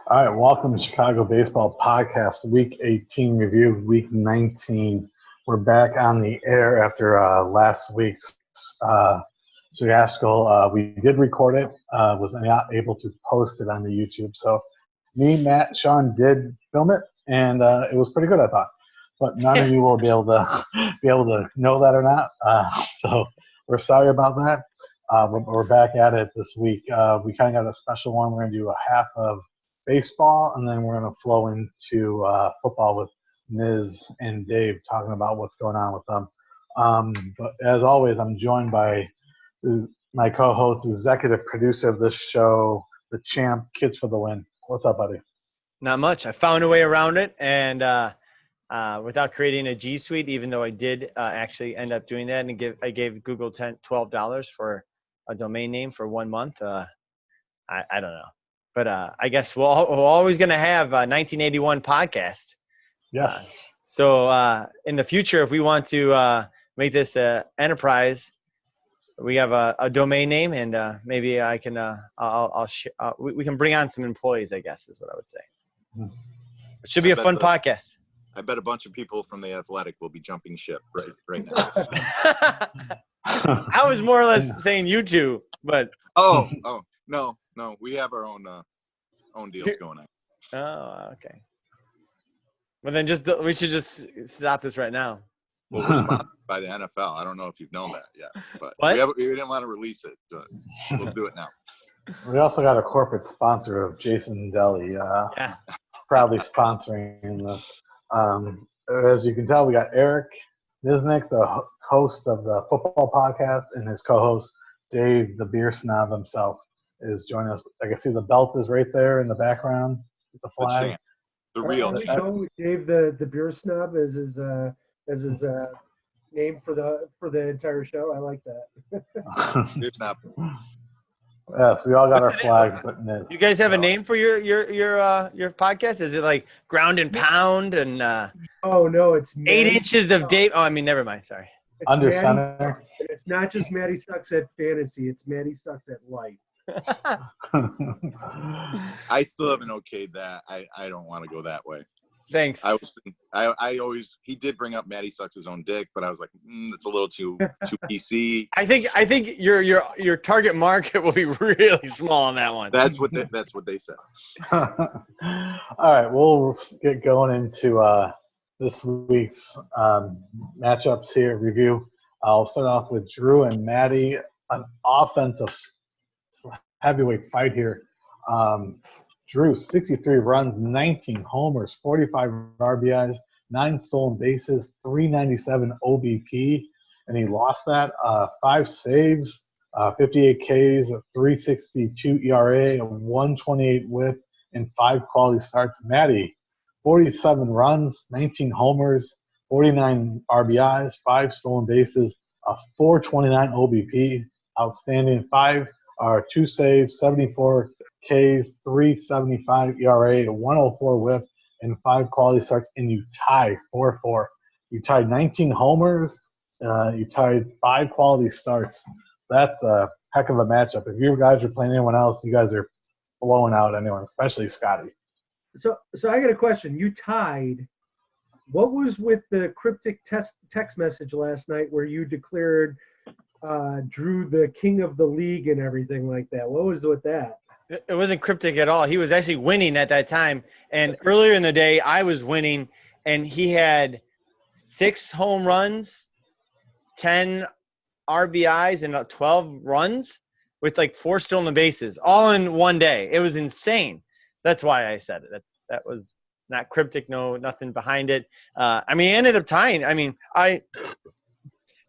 All right, welcome to Chicago Baseball Podcast, Week 18 review, Week 19. We're back on the air after last week's fiasco. We did record it, was not able to post it on the YouTube. So me, Matt, Sean did film it, and it was pretty good, I thought. But none of you will be able to know that or not. So we're sorry about that. We're back at it this week. We kind of got a special one. We're going to do a half of baseball, and then we're going to flow into football with Niz and Dave talking about what's going on with them. But as always, I'm joined by my co-host, executive producer of this show, the champ, Kids for the Win. What's up, buddy? Not much. I found a way around it, and without creating a G Suite, even though I did actually end up doing that, and I gave Google $12 for a domain name for 1 month. I don't know. But I guess we're always going to have 1981 podcast. Yes. So in the future, if we want to make this enterprise, we have a domain name, and maybe I can we can bring on some employees, I guess is what I would say. It should be a fun podcast. I bet a bunch of people from the Athletic will be jumping ship right now. I was more or less saying you two, but no, we have our own deals going on. Oh, okay. Well, then we should just stop this right now. Well, we're sponsored by the NFL. I don't know if you've known that yet, but we didn't want to release it. But we'll do it now. We also got a corporate sponsor of Jason Deli, proudly sponsoring this. As you can tell, we got Eric Nisnik, the host of the football podcast, and his co-host, Dave, the beer snob himself, is joining us. I can see the belt is right there in the background with the flag. The real Dave, the beer snob is his name for the entire show. I like that. Beer snob. Yes, we all got our flags, but you guys have a name for your podcast? Is it like Ground and Pound and? Oh no, it's 8 inches of Dave. Oh, I mean, never mind. Sorry. It's Under Maddie center. It's not just Maddie sucks at fantasy. It's Maddie sucks at life. I still haven't okayed that. I don't want to go that way. Thanks. I always he did bring up Maddie sucks his own dick, but I was like, it's a little too PC. I think your target market will be really small on that one. That's what they said. All right, we'll get going into this week's matchups here. Review. I'll start off with Drew and Maddie. An offensive heavyweight fight here. Drew, 63 runs, 19 homers, 45 RBIs, 9 stolen bases, 397 OBP, and he lost that. 5 saves, 58 Ks, a 3.62 ERA, a 1.28 WHIP, and 5 quality starts. Maddie, 47 runs, 19 homers, 49 RBIs, 5 stolen bases, a 4.29 OBP, outstanding. 2 saves, 74 Ks, 3.75 ERA, 104 WHIP, and 5 quality starts, and you tied 4-4. You tied 19 homers. You tied 5 quality starts. That's a heck of a matchup. If you guys are playing anyone else, you guys are blowing out anyone, especially Scotty. So I got a question. You tied. What was with the cryptic text message last night where you declared Drew the king of the league and everything like that? What was with that? It wasn't cryptic at all. He was actually winning at that time. And earlier in the day, I was winning, and he had 6 home runs, 10 RBIs, and 12 runs with like 4 stolen bases, all in one day. It was insane. That's why I said it. That was not cryptic, nothing behind it. I mean, he ended up tying. I mean,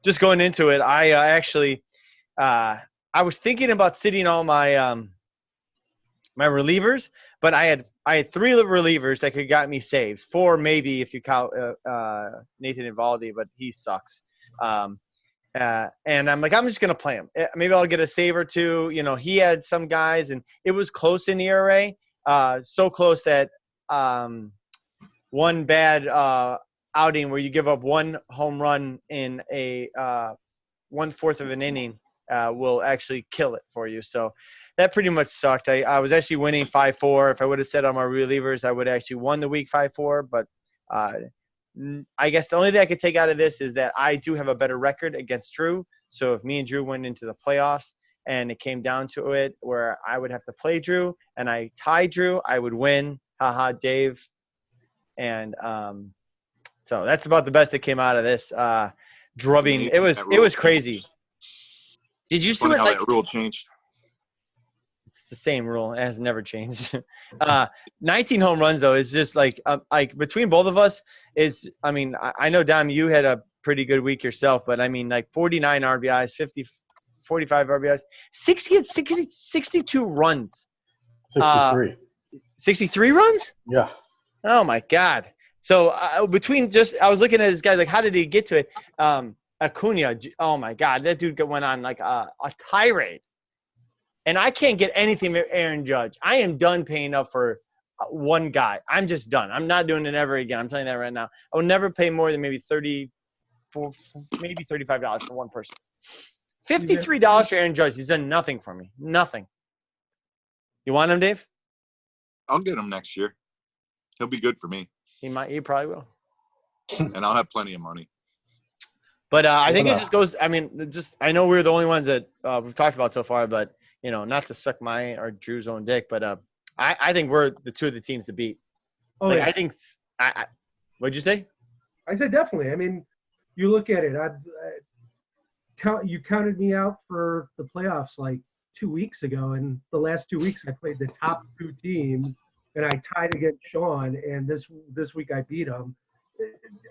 just going into it, I actually I was thinking about sitting all my my relievers, but I had 3 relievers that could got me saves. 4 maybe if you count Nathan Eovaldi, but he sucks. And I'm like, I'm just gonna play him. Maybe I'll get a save or 2. You know, he had some guys, and it was close in the ERA, so close that one bad outing where you give up 1 home run in a 1/4 of an inning will actually kill it for you. So that pretty much sucked. I was actually winning 5-4. If I would have said on my relievers, I would have actually won the week 5-4. But I guess the only thing I could take out of this is that I do have a better record against Drew. So if me and Drew went into the playoffs and it came down to it where I would have to play Drew and I tied Drew, I would win. Haha, Dave. And so that's about the best that came out of this drubbing. It was crazy. Did you see what that rule changed? It's the same rule. It has never changed. 19 home runs though is just like between both of us is. I mean, I know Dom, you had a pretty good week yourself, but I mean like 49 RBIs, 45 RBIs, 62 runs. 63. 63 runs? Yes. Oh my God. So between just I was looking at this guy like how did he get to it? Acuna. Oh my God, that dude went on like a tirade. And I can't get anything from Aaron Judge. I am done paying up for one guy. I'm just done. I'm not doing it ever again. I'm telling you that right now. I will never pay more than maybe $35 for one person. $53 for Aaron Judge. He's done nothing for me. Nothing. You want him, Dave? I'll get him next year. He'll be good for me. He might. He probably will. And I'll have plenty of money. But I think it just goes. I mean, I know we're the only ones that we've talked about so far, but. You know, not to suck my or Drew's own dick, but I think we're the two of the teams to beat. Oh, like, yeah. I think what'd you say? I said definitely. I mean, you look at it. You counted me out for the playoffs like 2 weeks ago, and the last 2 weeks I played the top two teams, and I tied against Sean. And this week I beat him.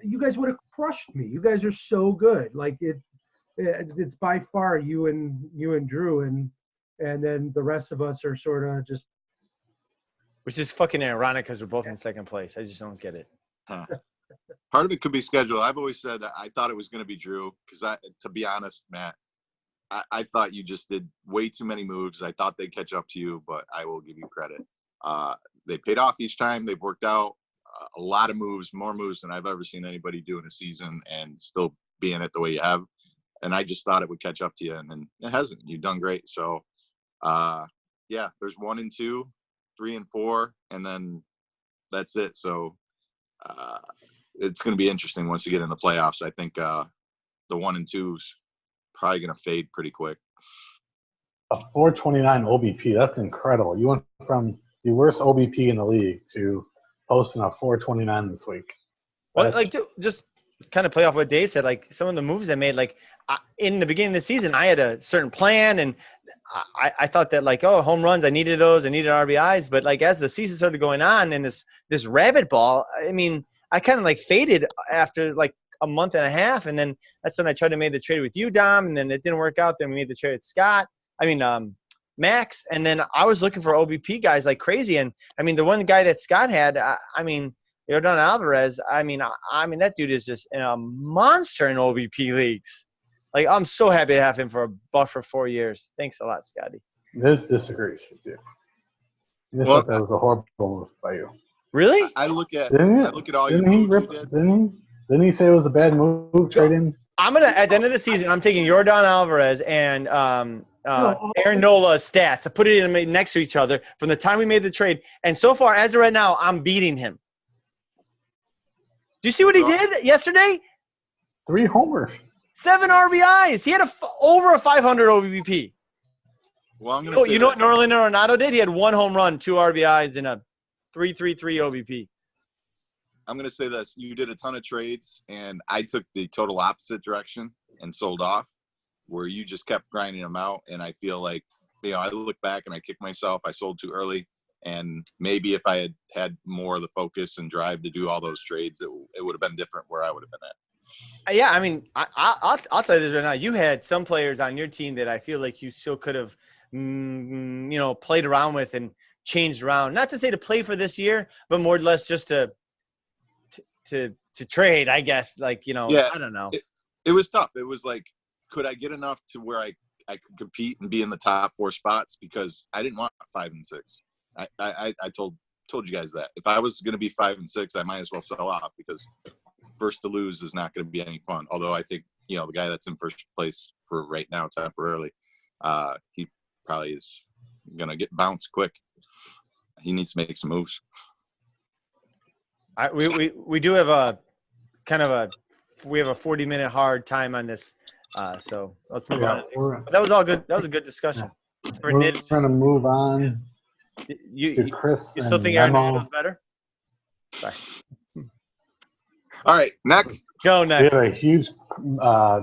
You guys would have crushed me. You guys are so good. Like it's by far you and Drew and then the rest of us are sort of just. Which is fucking ironic because we're both in second place. I just don't get it. Huh. Part of it could be scheduled. I've always said I thought it was going to be Drew because to be honest, Matt, I thought you just did way too many moves. I thought they'd catch up to you, but I will give you credit. They paid off each time. They've worked out a lot of moves, more moves than I've ever seen anybody do in a season and still be in it the way you have. And I just thought it would catch up to you, and then it hasn't. You've done great. So, yeah, there's 1 and 2, 3 and 4, and then that's it. So it's going to be interesting once you get in the playoffs. I think the 1 and 2's probably going to fade pretty quick. A 429 OBP, that's incredible. You went from the worst OBP in the league to posting a 429 this week. Well, like just kind of play off what Dave said, like some of the moves I made, like in the beginning of the season, I had a certain plan and I thought that like, oh, home runs, I needed those, I needed RBIs. But like as the season started going on and this rabbit ball, I mean, I kind of like faded after like a month and a half. And then that's when I tried to make the trade with you, Dom, and then it didn't work out. Then we made the trade with Scott. Max. And then I was looking for OBP guys like crazy. And I mean, the one guy that Scott had, Yordan Alvarez, I mean, that dude is just a monster in OBP leagues. Like, I'm so happy to have him for $1 for 4 years. Thanks a lot, Scotty. This disagrees with you. This thought that was a horrible move by you. Really? I look at all your moves you did. Didn't he say it was a bad move trading? I'm gonna at the end of the season, I'm taking Yordan Alvarez and Aaron Nola stats. I put it in next to each other from the time we made the trade, and so far as of right now, I'm beating him. Do you see what he did yesterday? 3 homers. 7 RBIs. He had over a 500 OBP. Well, I'm gonna you know what Norlin Arenado did? He had 1 home run, 2 RBIs, and a 3.33 OBP. I'm going to say this. You did a ton of trades, and I took the total opposite direction and sold off, where you just kept grinding them out. And I feel like, I look back and I kick myself. I sold too early. And maybe if I had had more of the focus and drive to do all those trades, it would have been different where I would have been at. Yeah, I mean, I'll tell you this right now. You had some players on your team that I feel like you still could have, played around with and changed around. Not to say to play for this year, but more or less just to trade, I guess. Like, yeah, I don't know. It was tough. It was like, could I get enough to where I could compete and be in the top 4 spots? Because I didn't want 5 and 6. I told you guys that if I was going to be 5 and 6, I might as well sell off because first to lose is not going to be any fun. Although I think, the guy that's in first place for right now temporarily. He probably is gonna get bounced quick. He needs to make some moves. We do have a kind of a 40-minute hard time on this, so let's move on. But that was all good. That was a good discussion. We're going to move on You to Chris you and still think Aaron Memo. Donaldo's better? Sorry. All right, next. Go We next. had a huge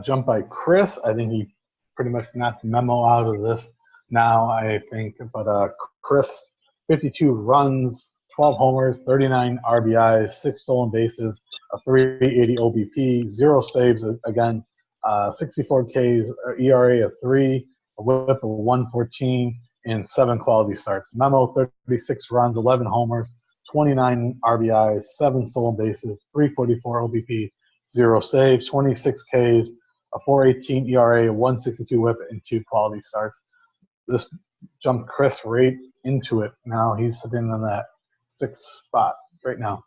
jump by Chris. I think he pretty much knocked Memo out of this now, I think. But Chris, 52 runs, 12 homers, 39 RBIs, 6 stolen bases, a 380 OBP, 0 saves again, 64 Ks, ERA of 3, a whip of 114, and 7 quality starts. Memo, 36 runs, 11 homers, 29 RBIs, 7 stolen bases, 344 OBP, 0 saves, 26 Ks, a 418 ERA, a 162 whip, and 2 quality starts. This jumped Chris right into it. Now he's sitting in that 6th spot right now,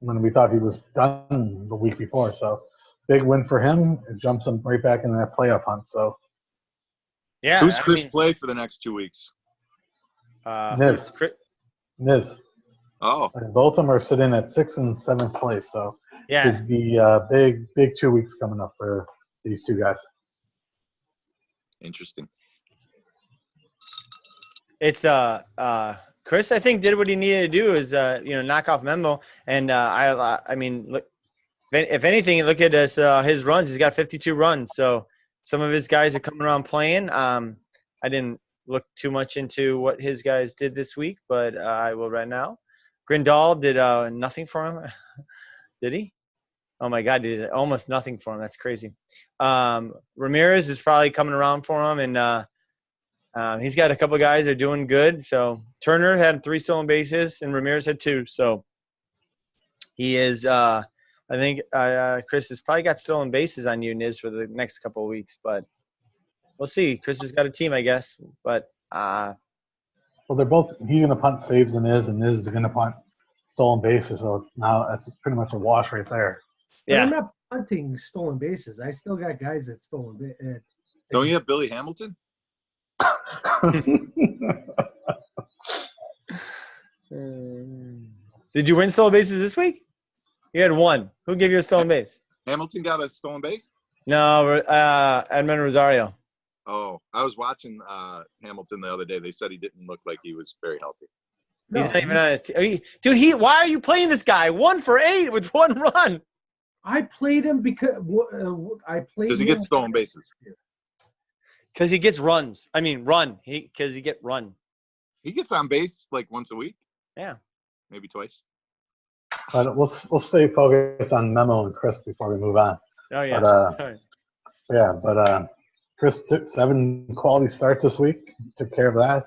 when we thought he was done the week before. So big win for him. It jumps him right back into that playoff hunt. So Yeah. Who's Chris play for the next 2 weeks? Niz. Niz. Oh, And both of them are sitting at 6th and 7th place. So Yeah. could be big 2 weeks coming up for these two guys. interesting. It's Chris, I think, did what he needed to do is knock off Memo, and I mean, look, if anything, look at his runs. He's got 52 runs, so some of his guys are coming around playing. I didn't look too much into what his guys did this week, but I will right now. Grindal did nothing for him. Did he? Oh my God, he did almost nothing for him. That's crazy. Ramirez is probably coming around for him, and he's got a couple of guys that are doing good. So Turner had 3 stolen bases, and Ramirez had 2. So he is. I think Chris has probably got stolen bases on you, Niz, for the next couple of weeks, but we'll see. Chris has got a team, I guess, but. Well, they're both. He's going to punt saves and Niz is going to punt stolen bases. So now that's pretty much a wash right there. But I'm Yeah. not punting stolen bases. I still got guys that stolen. Don't you have Billy Hamilton? Did you win stolen bases this week? You had 1. Who gave you a stolen base? Hamilton got a stolen base? No, Edmund Rosario. Oh, I was watching Hamilton the other day. They said he didn't look like he was very healthy. He's not even on his team. Dude, why are you playing this guy? 1 for 8 with 1 run. I played him because I played. Does he get stolen bases? Because he gets runs. I mean, run. Because he get run. He gets on base like once a week, Yeah. maybe twice. But we'll stay focused on Memo and Chris before we move on. Oh, yeah. But Chris took 7 quality starts this week, took care of that.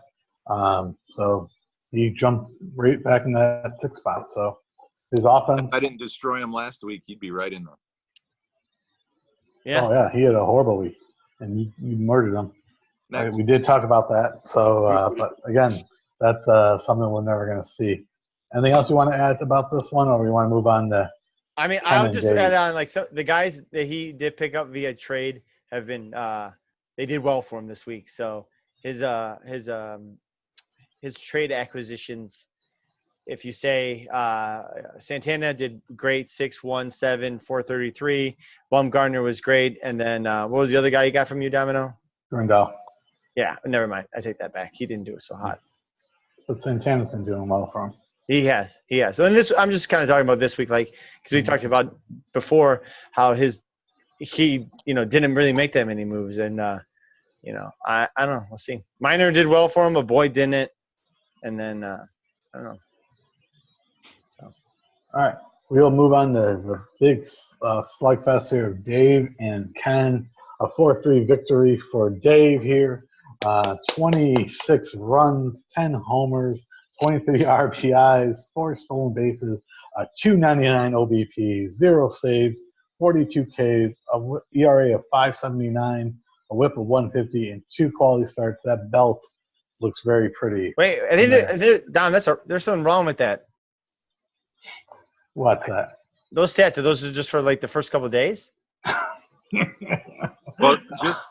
So he jumped right back in that 6th spot. So his offense. If I didn't destroy him last week, he'd be right in there. Yeah. Oh, yeah. He had a horrible week, and you murdered him. Next. We did talk about that. So, but again, that's something we're never going to see. Anything else you want to add about this one, or we want to move on to? I mean, Ken I'll and just Dave? add on, like, so the guys that he did pick up via trade have been they did well for him this week. So his trade acquisitions, if you say Santana did great, 6-1-7, 433. Baumgartner was great, and then what was the other guy you got from you, Domino? Grindal. Yeah, never mind. I take that back. He didn't do it so hot. But Santana's been doing well for him. He has. So in this, I'm just kind of talking about this week, like, because we talked about before how he didn't really make that many moves, and I don't know. We'll see. Minor did well for him, but Boyd didn't, and then I don't know. So. All right, we'll move on to the big slugfest here of Dave and Ken. A 4-3 victory for Dave here. 26 runs, 10 homers, 23 RBIs, 4 stolen bases, a 299 OBP, 0 saves, 42 Ks, a ERA of 5.79, a whip of 150, and 2 quality starts. That belt looks very pretty. Wait, I think Don, there's something wrong with that. What's that? Those stats, those are just for like the first couple of days? Well,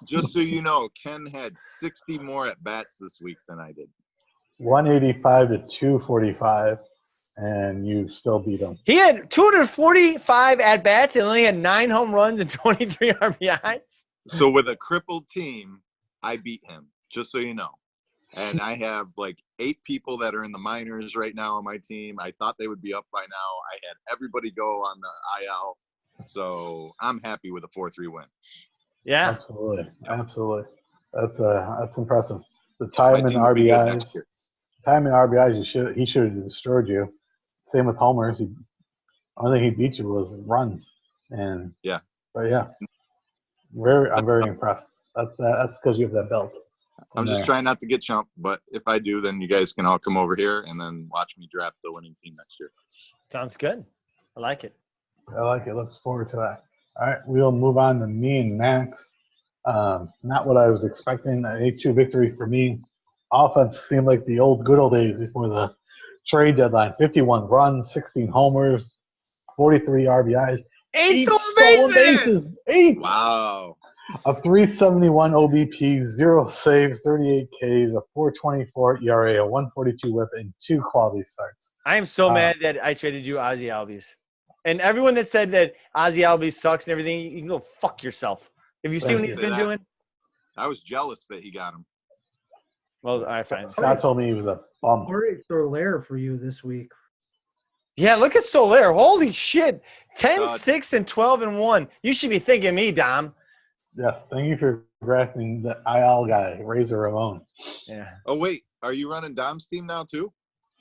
just so you know, Ken had 60 more at bats this week than I did. 185 to 245, and you still beat him. He had 245 at bats and only had 9 home runs and 23 RBIs. So with a crippled team, I beat him, just so you know. And I have like 8 people that are in the minors right now on my team. I thought they would be up by now. I had everybody go on the IL. So I'm happy with a 4-3 win. Yeah. Absolutely. That's impressive. The My time in team will be good next RBIs, year. he should have destroyed you. Same with homers. Only thing he beat you was runs. And Yeah. But yeah, I'm very impressed. That's because you have that belt. I'm just trying not to get chumped, but if I do, then you guys can all come over here and then watch me draft the winning team next year. Sounds good. I like it. I like it. Looks forward to that. All right, we'll move on to me and Max. Not what I was expecting. An 8-2 victory for me. Offense seemed like the good old days before the trade deadline. 51 runs, 16 homers, 43 RBIs, 8 stolen bases. 8. Wow. A 371 OBP, 0 saves, 38 Ks, a 4.24 ERA, a 142 WHIP, and 2 quality starts. I am so mad that I traded you Ozzy Albies. And everyone that said that Ozzy Albies sucks and everything, you can go fuck yourself. Have you seen what he's been doing? I was jealous that he got him. Well, I find Scott told me he was a bum. Jorge Soler for you this week. Yeah, look at Soler. Holy shit. 10, 6, and 12 and 1. You should be thanking me, Dom. Yes, thank you for drafting the IL guy, Razor Ramon. Yeah. Oh, wait. Are you running Dom's team now, too?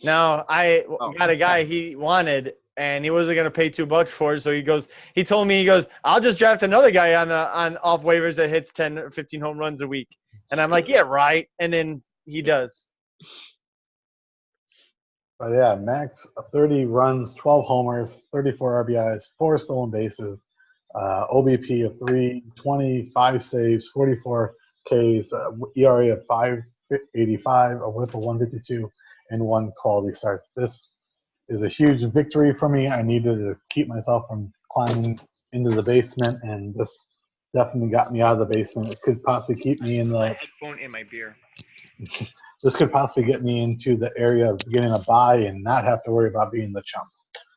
No, I got a guy he wanted, and he wasn't going to pay $2 for it. So he told me, I'll just draft another guy on off waivers that hits 10 or 15 home runs a week. And I'm like, yeah, right. And then he does. But yeah, Max, 30 runs, 12 homers, 34 RBIs, 4 stolen bases, OBP of 320, 5 saves, 44 Ks, ERA of 5.85, a WHIP of 152, and 1 quality start. This is a huge victory for me. I needed to keep myself from climbing into the basement, and this definitely got me out of the basement. It could possibly keep me in My the. headphone in my beer. This could possibly get me into the area of getting a bye and not have to worry about being the chump.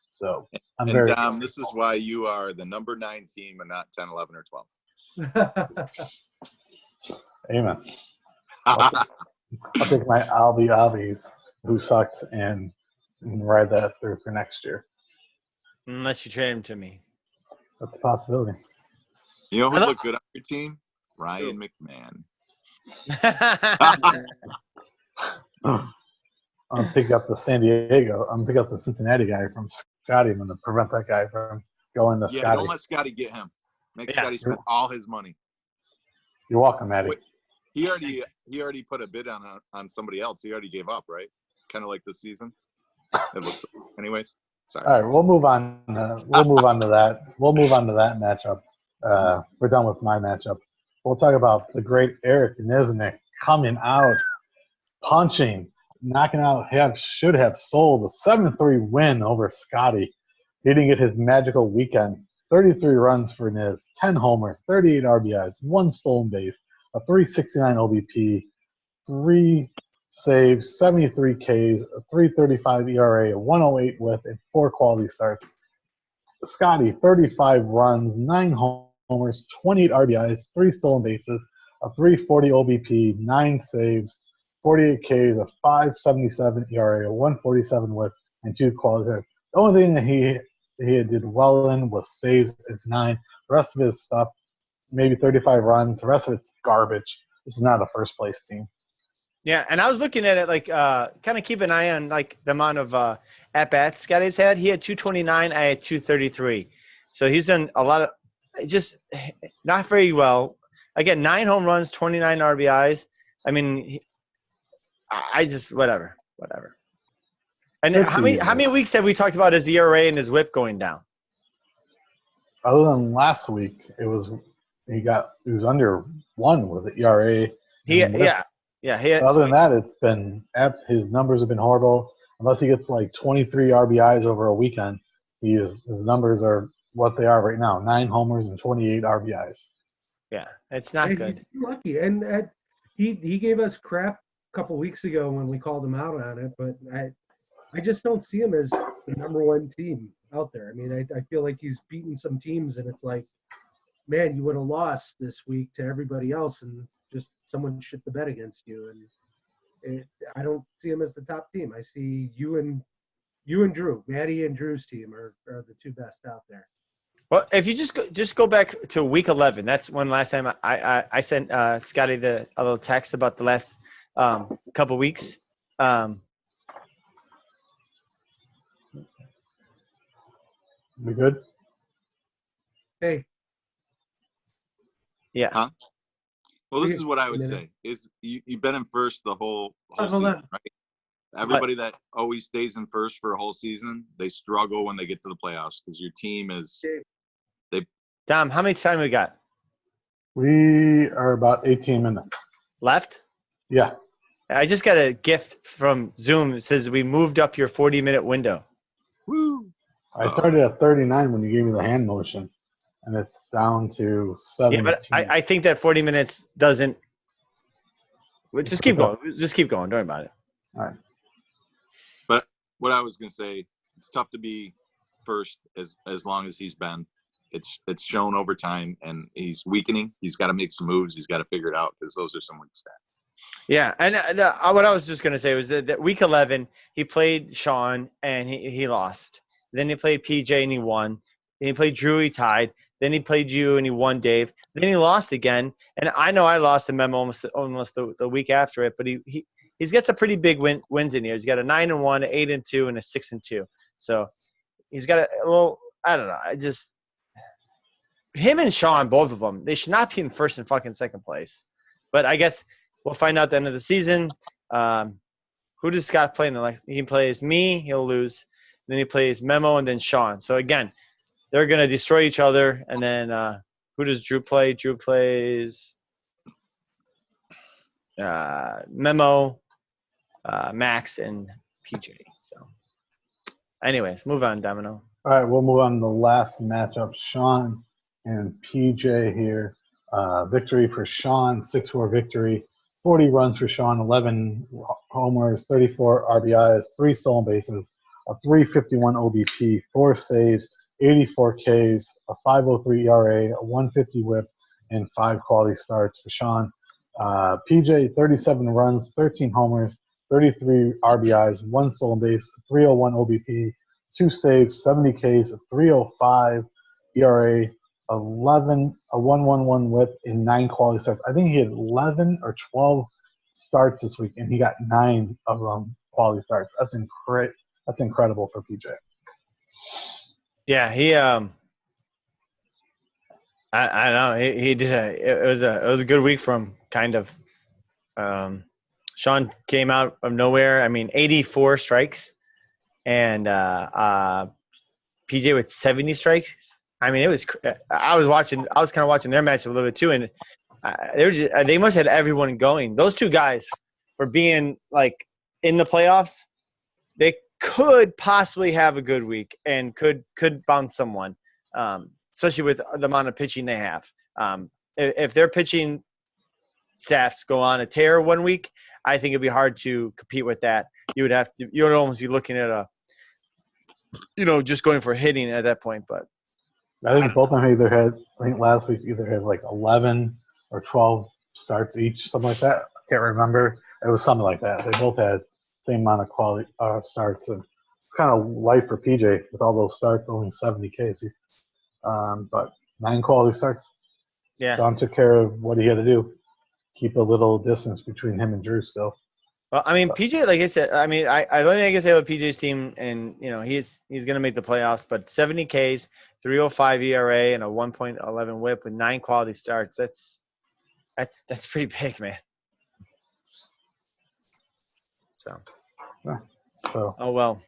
So I'm and very. Dom, this is why you are the number 9 team and not 10, 11, or 12. Amen. I'll take my Albies, who sucks, and ride that through for next year. Unless you trade him to me. That's a possibility. You know who looked good on your team? Ryan McMahon. I'm pick up the Cincinnati guy from Scotty. I'm going to prevent that guy from going to Scotty. Don't let Scotty get him. Make Scotty spend all his money. You're welcome, Maddie. Wait, he already put a bid on somebody else. He already gave up, right? Kind of like this season. It looks. Anyways, sorry. All right, we'll move on. We'll move on to that. We'll move on to that matchup. We're done with my matchup. We'll talk about the great Eric Nisnik coming out, punching, knocking out should have sold a 7-3 win over Scotty. He didn't get his magical weekend. 33 runs for Niz, 10 homers, 38 RBIs, 1 stolen base, a 369 OBP, 3 saves, 73 Ks, a 335 ERA, a 108 WHIP, and 4 quality starts. Scotty, 35 runs, 9 homers, 28 RBIs, 3 stolen bases, a 340 OBP, 9 saves, 48 Ks, a 5.77 ERA, a 147 WHIP, and 2 quality starts. The only thing that he did well in was saves. It's 9. The rest of his stuff, maybe 35 runs. The rest of it's garbage. This is not a first place team. Yeah, and I was looking at it like kind of keep an eye on like the amount of at bats Scotty's had. He had 229. I had 233. So he's done a lot of just not very well. Again, 9 home runs, 29 RBIs. I mean, I just whatever. And how many weeks have we talked about his ERA and his WHIP going down? Other than last week, he was under 1 with the ERA. Other than that, it's been his numbers have been horrible. Unless he gets like 23 RBIs over a weekend, his numbers are what they are right now: 9 homers and 28 RBIs. Yeah, it's not And good. he's lucky. And he gave us crap a couple weeks ago when we called him out on it, but I just don't see him as the number one team out there. I mean, I feel like he's beaten some teams, and it's like, man, you would have lost this week to everybody else, and just someone shit the bed against you. And I don't see him as the top team. I see you and Drew, Maddie and Drew's team are the two best out there. Well, if you just go back to week 11, that's when last time I sent Scotty a little text about the last couple weeks. We good? Hey, Yeah. Huh? Well, this We- is what I would a minute. say: is you've been in first the whole hold season, on. right? Everybody that always stays in first for a whole season, they struggle when they get to the playoffs because your team is. Dom, how many time we got We are about 18 minutes. left? Yeah. I just got a gift from Zoom. It says we moved up your 40-minute window. Woo! I started at 39 when you gave me the hand motion, and it's down to 17. Yeah, but I think that 40 minutes doesn't. Well, just keep going. Just keep going. Don't worry about it. All right. But what I was gonna say, it's tough to be first as long as he's been. It's shown over time, and he's weakening. He's got to make some moves. He's got to figure it out because those are some weak stats. Yeah, and what I was just going to say was that week 11, he played Sean, and he lost. Then he played PJ, and he won. Then he played Drew, he tied. Then he played you, and he won, Dave. Then he lost again. And I know I lost to Memo almost the week after it, but he's got some pretty big wins in here. He's got a 9-1, an 8-2, and a 6-2. So he's got I don't know. Him and Sean, both of them, they should not be in first and fucking second place. But I guess we'll find out at the end of the season. Who does Scott play in the next? He plays me, he'll lose. Then he plays Memo and then Sean. So again, they're gonna destroy each other. And then who does Drew play? Drew plays Memo, Max, and PJ. So anyways, move on, Domino. All right, we'll move on to the last matchup. Sean and PJ here. Victory for Sean, 6-4 victory. 40 runs for Sean, 11 homers, 34 RBIs, 3 stolen bases, a 351 OBP, 4 saves, 84 Ks, a 503 ERA, a 150 whip, and 5 quality starts for Sean. PJ, 37 runs, 13 homers, 33 RBIs, 1 stolen base, a 301 OBP, 2 saves, 70 Ks, a 305 ERA, a 111 whip, and 9 quality starts. I think he had 11 or 12 starts this week, and he got 9 of them quality starts. That's incredible for PJ. Yeah, he I don't know. He did it was a good week for him, kind of. Sean came out of nowhere. I mean, 84 strikes, and PJ with 70 strikes. I mean, it was. I was kind of watching their match a little bit too, and they must have had everyone going. Those two guys, for being like in the playoffs, they could possibly have a good week and could bounce someone, especially with the amount of pitching they have. If their pitching staffs go on a tear one week, I think it'd be hard to compete with that. You would almost be looking at just going for hitting at that point. But I think both of them I think last week either had like 11 or 12 starts each, something like that. I can't remember. It was something like that. They both had same amount of quality starts, and it's kind of light for PJ with all those starts, only 70 Ks. But 9 quality starts. yeah. John took care of what he had to do. Keep a little distance between him and Drew still. Well, I mean, PJ, like I said, I mean, I don't think I can say about PJ's team, and he's going to make the playoffs. But 70 Ks, 3.05 ERA, and a 1.11 WHIP with 9 quality starts. That's pretty big, man. So. Oh well.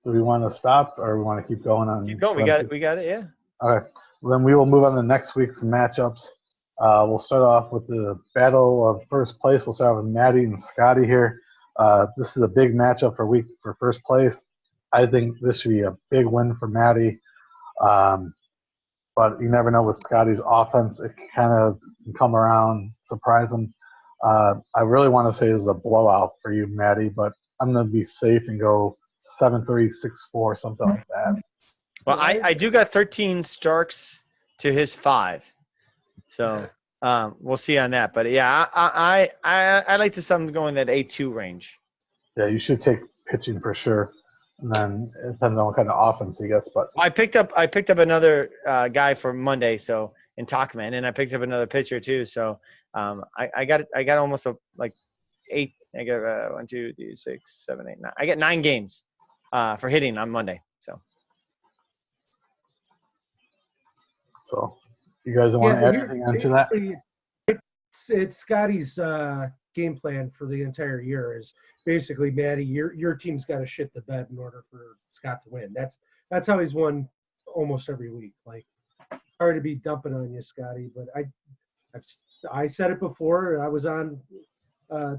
Do we want to stop or we want to keep going on? Keep going. We got it. Yeah. Okay. Well, then we will move on to next week's matchups. We'll start off with the battle of first place. We'll start with Maddie and Scotty here. This is a big matchup for first place. I think this should be a big win for Maddie. but you never know with Scotty's offense. It can kind of come around, surprise him. I really want to say this is a blowout for you, Maddie, but I'm going to be safe and go 7-3, 6-4, something like that. Well, I do got 13 Starks to his 5. So we'll see on that. But, yeah, I like to something go in that 8-2 range. Yeah, you should take pitching for sure. And then it depends on what kind of offense he gets. But I picked up another guy for Monday, so in Talkman, and I picked up another pitcher too. So I got almost 8. I got 1, 2, 3, 6, 7, 8, 9. I got 9 games for hitting on Monday. So you guys want to add anything onto that? It's Scotty's game plan for the entire year is basically, Maddie, your team's got to shit the bed in order for Scott to win. That's how he's won almost every week. Like, sorry to be dumping on you, Scotty, but I said it before. I was on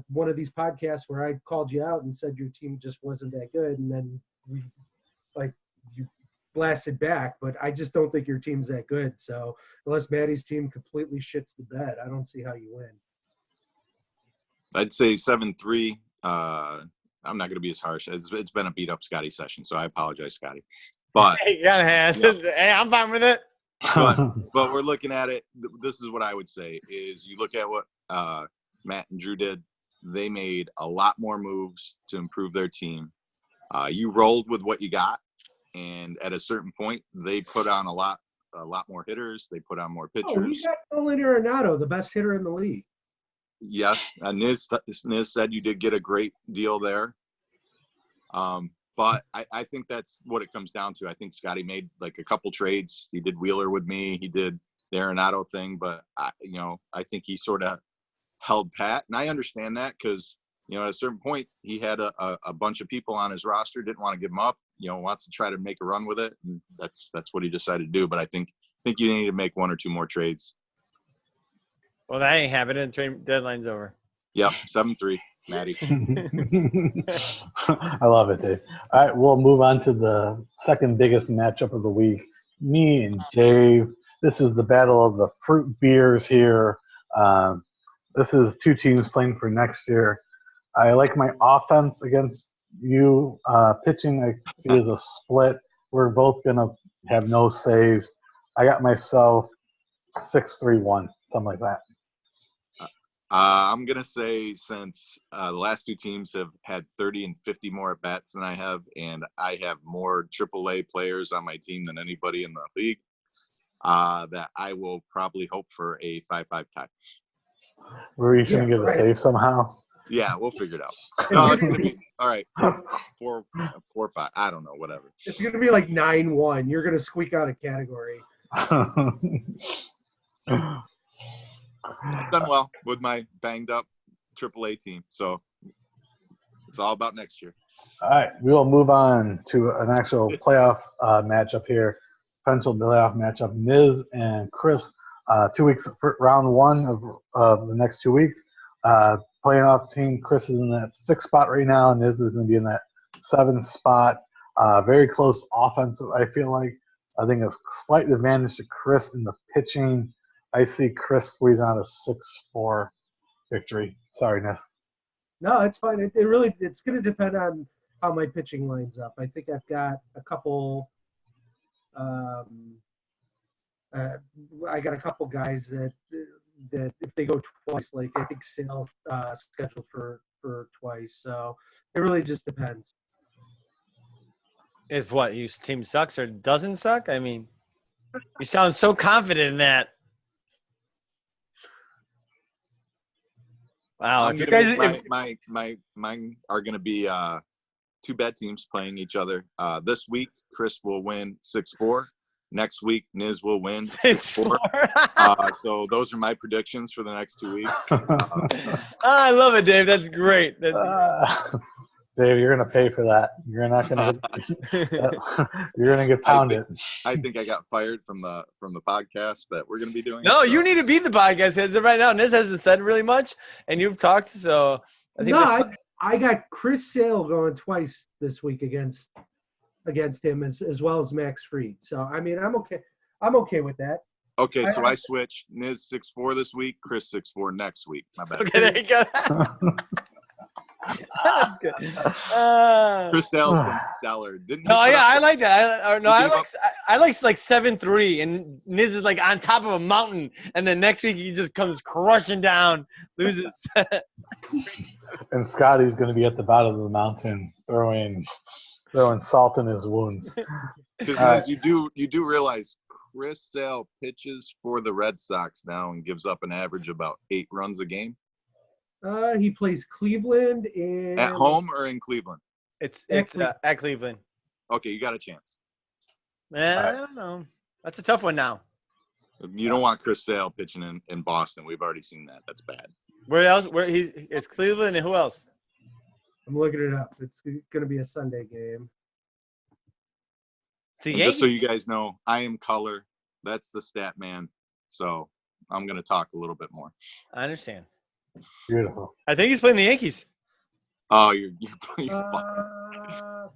one of these podcasts where I called you out and said your team just wasn't that good, and then you blasted back. But I just don't think your team's that good. So unless Maddie's team completely shits the bed, I don't see how you win. I'd say 7-3. I'm not going to be as harsh. It's been a beat up Scotty session, so I apologize, Scotty. But You gotta have it. Hey, I'm fine with it. but we're looking at it. This is what I would say: is you look at what Matt and Drew did. They made a lot more moves to improve their team. You rolled with what you got, and at a certain point, they put on a lot more hitters. They put on more pitchers. Oh, we got Nolan Arenado, the best hitter in the league. Yes, Niz said you did get a great deal there. But I think that's what it comes down to. I think Scotty made like a couple trades. He did Wheeler with me. He did the Arenado thing, but I think he sort of held pat. And I understand that because, at a certain point he had a bunch of people on his roster, didn't want to give him up, wants to try to make a run with it. And that's what he decided to do. But I think you need to make 1 or 2 more trades. Well, that ain't happening. Trade deadline's over. Yep, 7-3, Maddie. I love it, Dave. All right, we'll move on to the second biggest matchup of the week. Me and Dave. This is the battle of the fruit beers here. This is 2 teams playing for next year. I like my offense against you. Pitching, I see as a split. We're both going to have no saves. I got myself 6-3-1, something like that. I'm going to say since the last 2 teams have had 30 and 50 more at-bats than I have, and I have more AAA players on my team than anybody in the league, that I will probably hope for a 5-5 tie. We're each going to get a save somehow? Yeah, we'll figure it out. No, it's going to be – all right, 4-5. I don't know, whatever. It's going to be like 9-1. You're going to squeak out a category. I've done well with my banged up AAA team, so it's all about next year. All right, we will move on to an actual playoff matchup here, potential playoff matchup. Niz and Chris, 2 weeks for round 1 of the next 2 weeks. Playing off team, Chris is in that 6th spot right now, and Niz is going to be in that 7th spot. Very close offensive, I feel like. I think a slight advantage to Chris in the pitching. I see Chris squeeze out a 6-4 victory. Sorry, Ness. No, it's fine. It's going to depend on how my pitching lines up. I think I've got a couple. I got a couple guys that if they go twice, like I think Sale scheduled for twice. So it really just depends. Is what your team sucks or doesn't suck? I mean, you sound so confident in that. Wow, I'm if you gonna guys, make mine are going to be 2 bad teams playing each other. This week, Chris will win 6-4. Next week, Niz will win 6-4. So those are my predictions for the next 2 weeks. I love it, Dave. That's great. Dave, you're going to pay for that. You're not going to. You're going to get pounded. I think I got fired from the podcast that we're going to be doing. No, you need to be the podcast heads right now. Niz hasn't said really much, and you've talked. So I think I got Chris Sale going twice this week against him as well as Max Fried. So I mean, I'm okay. I'm okay with that. Okay, so I switched. Niz 6'4" this week, Chris 6'4" next week. My bad. Okay, there you go. That's good. Chris Sale's been stellar. Didn't he No, put yeah, up I like that. I gave up- like 7'3", and Niz is like on top of a mountain, and then next week he just comes crushing down, loses. And Scotty's going to be at the bottom of the mountain throwing salt in his wounds. Because Niz, you do realize Chris Sale pitches for the Red Sox now and gives up an average about 8 runs a game. He plays Cleveland and At home or in Cleveland? It's Cleveland. at Cleveland. Okay, you got a chance. I don't know. That's a tough one now. You don't want Chris Sale pitching in Boston. We've already seen that. That's bad. Where else? It's Cleveland, and who else? I'm looking it up. It's going to be a Sunday game. The And just so Yankees? you guys know, I am color. That's the stat man. So I'm going to talk a little bit more. I understand. Beautiful. I think he's playing the Yankees. Oh, you're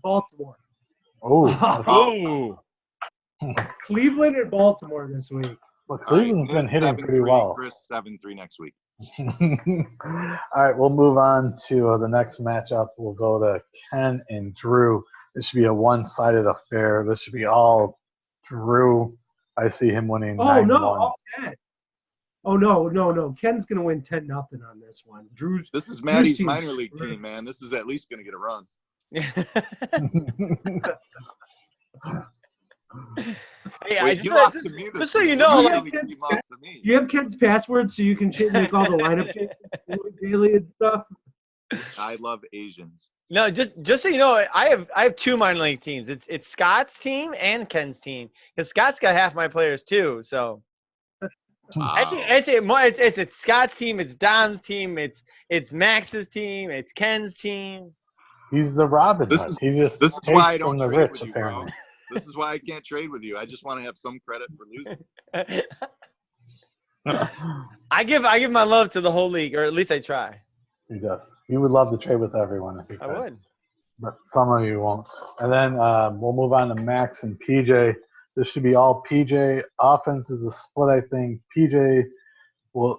Baltimore. Oh, Oh, Cleveland and Baltimore this week. well, Cleveland's been hitting pretty well. Chris 7-3 next week. All right, we'll move on to the next matchup. We'll go to Ken and Drew. This should be a one-sided affair. This should be all Drew. I see him winning 9-1. No! Ken. Oh no! Ken's gonna win 10-0 on this one. This is Maddie's team's minor league screwed. team, man. This is at least going to get a run. Hey, Wait, he lost to me this just so you week. know, The like, minor league team lost to me. You have Ken's password so you can make all the lineup changes daily and stuff. I love Asians. no, just so you know, I have 2 minor league teams. It's Scott's team and Ken's team, because Scott's got half my players too. So Wow. actually, it's Scott's team, it's Don's team, it's Max's team, it's Ken's team. He's the Robin This Hood. is- He just this is takes why I from don't the trade rich, with you, bro. apparently. This is why I can't trade with you. I just want to have some credit for losing. I give my love to the whole league, or at least I try. He does. He would love to trade with everyone if he I could. would. But some of you won't. And then we'll move on to Max and PJ. This should be all PJ. Offense is a split, I think. PJ,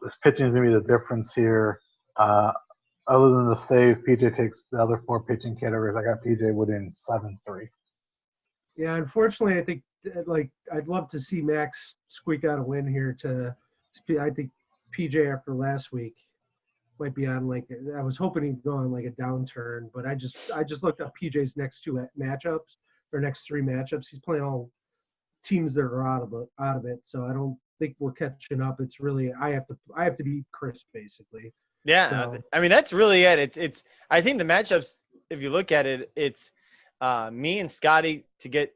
his pitching is going to be the difference here. Other than the saves, PJ takes the other 4 pitching categories. I got PJ winning 7-3. Yeah, unfortunately, I think I'd love to see Max squeak out a win here. I think PJ after last week might be on I was hoping he'd go on like a downturn, but I just looked up PJ's next 2 matchups or next 3 matchups. He's playing all teams that are out of it, so I don't think we're catching up. It's really I have to beat Chris basically. Yeah, So- I mean that's really it. It's I think the matchups, if you look at it, it's me and Scotty to get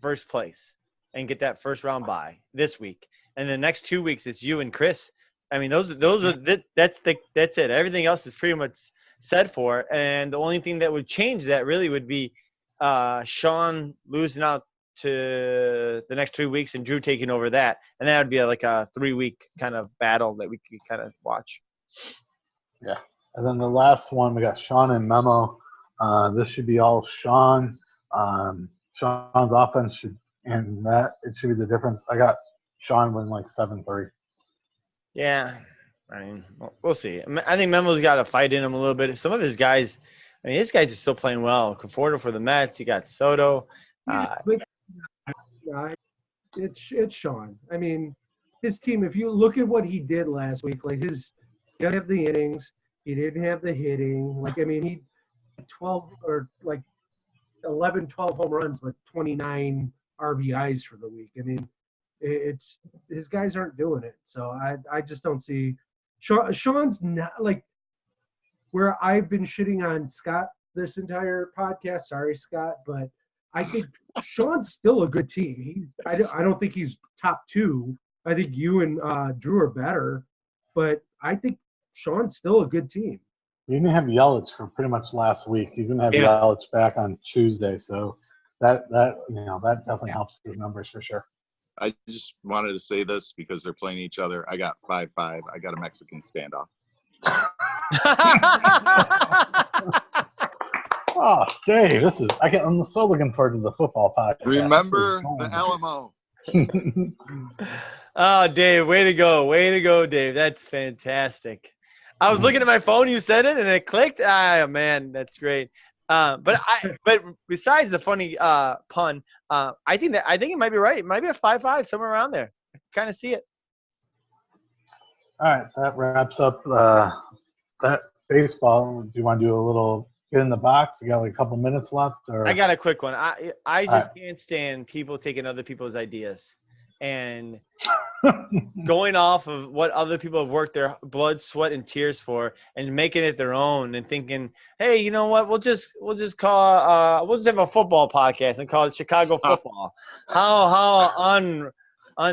first place and get that first round bye this week, and the next 2 weeks it's you and Chris. I mean those are that's it. Everything else is pretty much set for, and the only thing that would change that really would be Sean losing out to the next 3 weeks and Drew taking over that, and that would be like a 3-week kind of battle that we could kind of watch. Yeah. And then the last one, we got Sean and Memo. This should be all Sean. Sean's offense should be the difference. I got Sean winning like 7-3. Yeah, I mean, we'll see. I think Memo's got a fight in him a little bit. Some of his guys, I mean, his guys are still playing well. Conforto for the Mets. You got Soto. It's Sean. I mean, his team. If you look at what he did last week, he didn't have the innings. He didn't have the hitting. I mean, he 12 or 11, 12 home runs, but 29 RBIs for the week. I mean, it's his guys aren't doing it. So I just don't see Sean's not where I've been shitting on Scott this entire podcast. Sorry, Scott, but I think Sean's still a good team. I don't think he's top 2. I think you and Drew are better, but I think Sean's still a good team. He didn't have Yelich for pretty much last week. He's going to have Yelich back on Tuesday, so that definitely helps his numbers for sure. I just wanted to say this because they're playing each other. I got 5-5. I got a Mexican standoff. Oh, Dave, I'm so looking forward to the football podcast. Remember the Alamo. Oh, Dave, way to go. Way to go, Dave. That's fantastic. I was looking at my phone, you said it, and it clicked. Ah, man, that's great. But besides the funny pun, I think it might be right. It might be a 5-5, somewhere around there. I kind of see it. All right, that wraps up that baseball. Do you want to do a little get in the box? You got like a couple minutes left, or I got a quick one. I just right. can't stand people taking other people's ideas and going off of what other people have worked their blood, sweat, and tears for, and making it their own, and thinking, hey, you know what? We'll just have a football podcast and call it Chicago Football. How I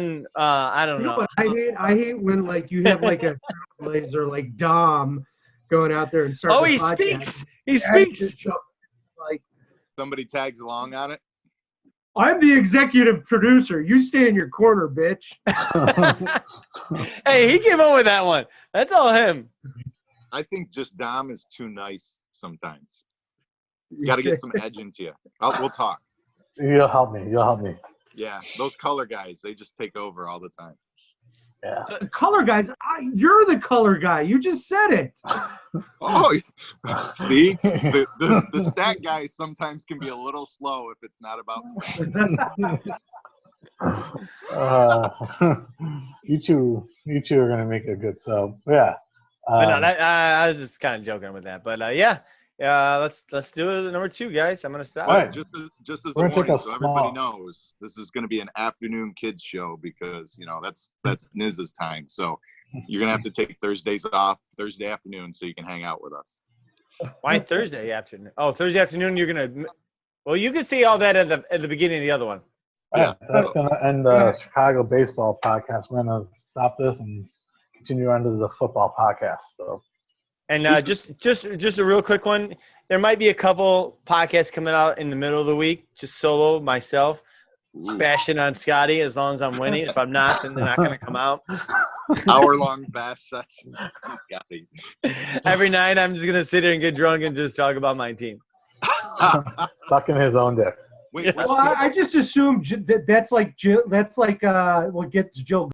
don't know. What I hate when like you have like a trailblazer like Dom going out there and starting. Oh, he speaks. He speaks. Like Somebody tags along on it. I'm the executive producer. You stay in your corner, bitch. Hey, he came up with that one. That's all him. I think just Dom is too nice sometimes. You got to get some edge into you. We'll talk. You'll help me. You'll help me. Yeah, those color guys, they just take over all the time. Yeah. The color guys, you're the color guy. You just said it. Oh, see, the stat guys sometimes can be a little slow if it's not about stats. You two are gonna make it good. So yeah. But no, I was just kind of joking with that. But yeah, let's do it. Number 2, guys. I'm gonna stop. All right. Just as a We're gonna take warning, a so everybody small- knows this is going to be an afternoon kids show because that's Niz's time. So you're gonna have to take Thursdays off, Thursday afternoon, so you can hang out with us. Why Thursday afternoon? Oh, Thursday afternoon. You're gonna. Well, you can see all that at the beginning of the other one. Yeah, that's gonna end the Chicago baseball podcast. We're gonna stop this and continue on to the football podcast. So. And just a real quick one. There might be a couple podcasts coming out in the middle of the week, just solo myself, bashing on Scotty as long as I'm winning. If I'm not, then they're not going to come out. Hour-long bash session, Scotty. Every night I'm just going to sit here and get drunk and just talk about my team. Sucking his own dick. Wait, Well, I just assumed that's like what gets Jill